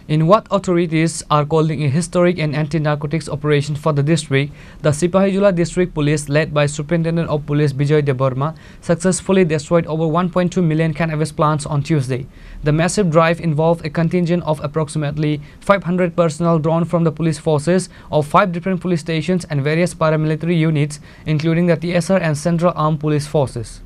In what authorities are calling a historic and anti-narcotics operation for the district, the Sipahijula District Police, led by Superintendent of Police Bijoy Debarma, successfully destroyed over 1.2 million cannabis plants on Tuesday. The massive drive involved a contingent of approximately 500 personnel drawn from the police forces of 5 different police stations and various paramilitary units, including the TSR and Central Armed Police Forces.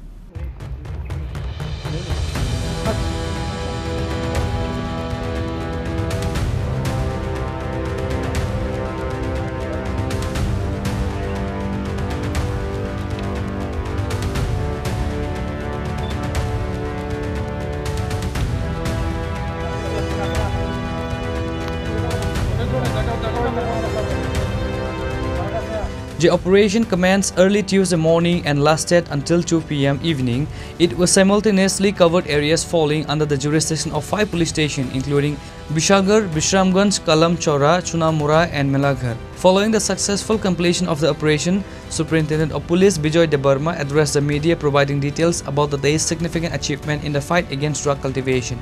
The operation commenced early Tuesday morning and lasted until 2 p.m. evening. It was simultaneously covered areas falling under the jurisdiction of 5 police stations, including Bishagar, Bishramganj, Kalam Chowra, Chunamura and Melaghar. Following the successful completion of the operation, Superintendent of Police Bijoy Debarma addressed the media, providing details about the day's significant achievement in the fight against drug cultivation.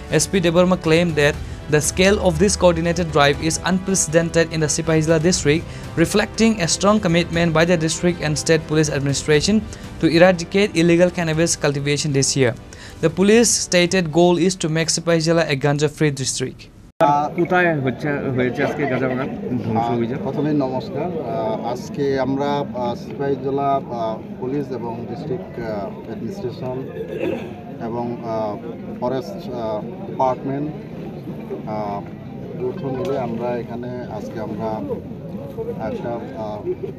SP Debarma claimed that the scale of this coordinated drive is unprecedented in the Sipahijula district, reflecting a strong commitment by the district and state police administration to eradicate illegal cannabis cultivation this year. The police stated goal is to make Sipahijula a ganja-free district. প্রথমে নমস্কার। আজকে আমরা Sepahijala police এবং district administration এবং forest department যৌথ মিলে আমরা এখানে আজকে আমরা একটা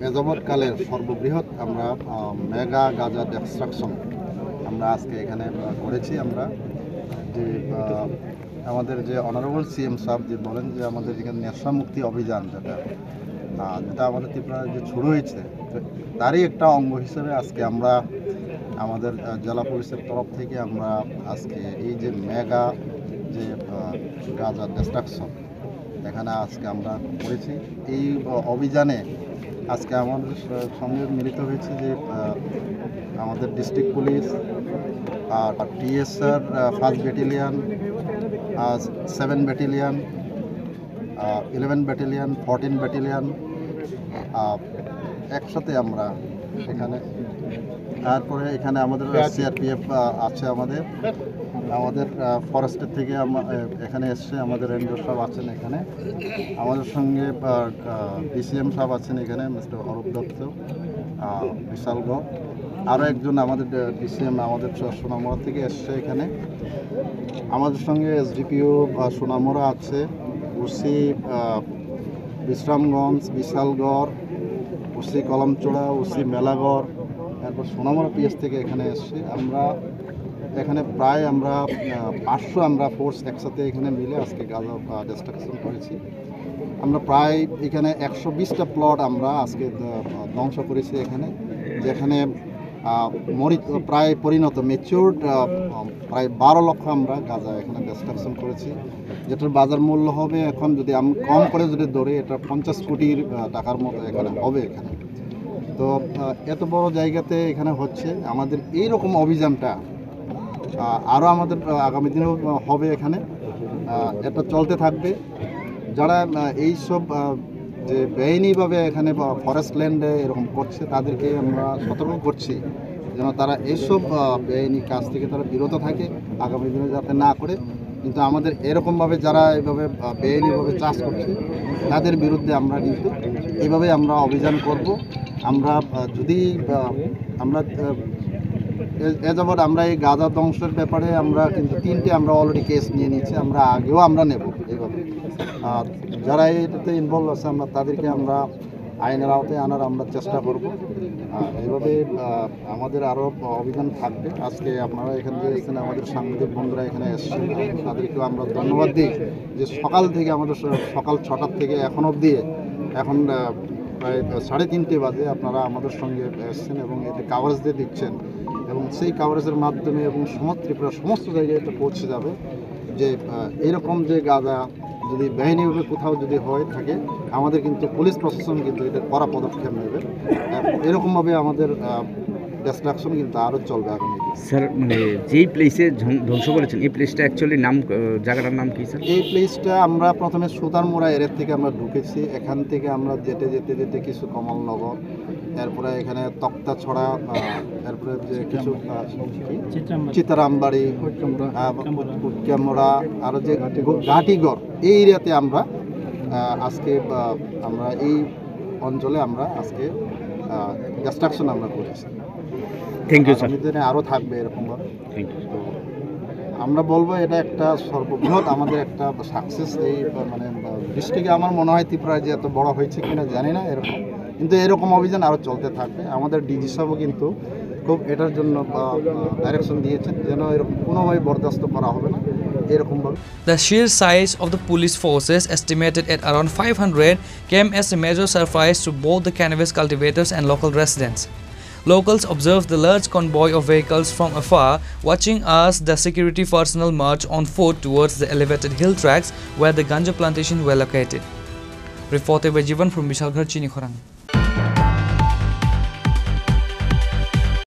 এযাবৎকালের সর্ববৃহৎ আমরা মেগা গাঁজা ডিস্ট্রাকশন আমরা আজকে এখানে করেছি। আমরা যে আমাদের যে অনারেবল সিএম সাহেব যে বলেন যে আমাদের এখানে নেশা মুক্তি অভিযান যেটা আমাদের ত্রিপুরায় যে শুরু হয়েছে, তারই একটা অঙ্গ হিসেবে আজকে আমরা আমাদের জেলা পুলিশের তরফ থেকে আমরা আজকে এই যে মেগা যে গাঁজা ডিস্ট্রাকশন এখানে আজকে আমরা করেছি। এই অভিযানে আজকে আমাদের সঙ্গে মিলিত হয়েছে যে আমাদের ডিস্ট্রিক্ট পুলিশ আর TSR 1st battalion, 7 battalion, 11 battalion, 14 battalion একসাথে আমরা এখানে। তারপরে এখানে আমাদের সিআরপিএফ আছে, আমাদের ফরেস্টের থেকে এখানে এসছে, আমাদের রেঞ্জার সাহেব আছেন এখানে, আমাদের সঙ্গে ডিসিএম সাহেব আছেন এখানে, মিস্টার অরূপ দত্ত, বিশালগড়, আরও একজন আমাদের ডিসিএম আমাদের সোনামুড়া থেকে এসছে এখানে। আমাদের সঙ্গে এসডিপিও সোনামুড়া আছে, OC Bishramganj, Bishalgarh, OC Kalamchoura, OC Melagarh, তারপর সোনামুড়া পিএস থেকে এখানে এসছি। আমরা এখানে প্রায় আমরা 500 আমরা ফোর্স একসাথে এখানে মিলে আজকে গাঁজা ডিস্ট্রাকশন করেছি। আমরা প্রায় এখানে 120টা প্লট আমরা আজকে ধ্বংস করেছি এখানে, যেখানে প্রায় পরিণত ম্যাচিউরড প্রায় 12 লক্ষ আমরা গাঁজা এখানে ডিস্ট্রাকশন করেছি, যেটার বাজার মূল্য হবে এখন যদি আমি কম করে যদি ধরি এটা 50 কোটি টাকার মতো এখানে হবে এখানে। তো এত বড় জায়গাতে এখানে হচ্ছে আমাদের এইরকম অভিযানটা আরও আমাদের আগামী দিনেও হবে এখানে, এটা চলতে থাকবে। যারা এইসব যে বেআইনিভাবে এখানে ফরেস্ট ল্যান্ডে এরকম করছে তাদেরকে আমরা সতর্ক করছি যেন তারা এইসব বেআইনি কাজ থেকে তারা বিরত থাকে, আগামী দিনে যাতে না করে। কিন্তু আমাদের এরকমভাবে যারা এইভাবে বেআইনিভাবে চাষ করছে তাদের বিরুদ্ধে আমরা কিন্তু এইভাবে আমরা অভিযান করব। আমরা যদি আমরা যাবৎ আমরা এই গাঁজা ধ্বংসের ব্যাপারে আমরা কিন্তু 3টে আমরা অলরেডি কেস নিয়ে নিচ্ছি, আমরা আগেও আমরা নেব এইভাবে। যারা এটাতে ইনভলভ আছে আমরা তাদেরকে আমরা আইনের আওতায় আনার আমরা চেষ্টা করব। এইভাবে আমাদের আরও অভিযান থাকবে। আজকে আপনারা এখানে যে এসেছেন, আমাদের সাংবাদিক বন্ধুরা এখানে এসছেন, তাদেরকেও আমরা ধন্যবাদ দিই যে সকাল থেকে আমাদের সকাল 6টার থেকে এখন অবধি এখন প্রায় 3:30 বাজে আপনারা আমাদের সঙ্গে এসছেন এবং এতে কাভারেজ দিয়ে দিচ্ছেন, এবং সেই কাভারেজের মাধ্যমে এবং ত্রিপুরার সমস্ত জায়গায় এটা পৌঁছে যাবে যে এরকম যে গাঁজা যদি বেআইনিভাবে কোথাও যদি হয়ে থাকে আমাদের কিন্তু পুলিশ প্রশাসন কিন্তু এটা কড়া পদক্ষেপ নেবে। এরকমভাবে আমাদের ডিস্ট্রাকশন কিন্তু আরও চলবে আগামী দিনে। স্যার মানে যেই প্লেসে ধ্বংস করেছেন এই প্লেসটা অ্যাকচুয়ালি নাম জায়গাটার নাম কি স্যার? এই প্লেসটা আমরা প্রথমে সুতারমোড়া এরিয়া থেকে আমরা ঢুকেছি, এখান থেকে আমরা যেতে যেতে যেতে কিছু কমলনগর, এরপরে এখানে তক্তাছড়া, এরপরে যে কিছু চিতারামবাড়ি, উটকামোড়া, আরও যে ঘাটিগড়, এই এরিয়াতে আমরা আজকে আমরা এই অঞ্চলে আমরা আজকে ডিস্ট্রাকশন আমরা করেছি। Thank you sir. আগামী দিনে আরও থাকবে এরকমভাবে। Thank you. তো আমরা বলবো এটা একটা সর্ববৃহৎ আমাদের একটা সাকসেস। এই মানে ডিস্ট্রিক্টে আমার মনে হয় ত্রিপুরায় যে এত বড় হয়েছে কিনা জানি না এরকম, কিন্তু এরকম অভিযান আরও চলতে থাকবে। আমাদের ডিজি সাহেবও কিন্তু খুব এটার জন্য ডাইরেকশন দিয়েছেন যেন এরকম কোনোভাবে বরদাস্ত করা হবে না এরকমভাবে। The sheer size of the police forces, estimated at around 500, came as a major surprise to both the cannabis cultivators and local residents. Locals observed the large convoy of vehicles from afar, watching as the security personnel marched on foot towards the elevated hill tracks where the ganja plantations were located. Reported by Jivan from Bishalgarh, Chinikhorang.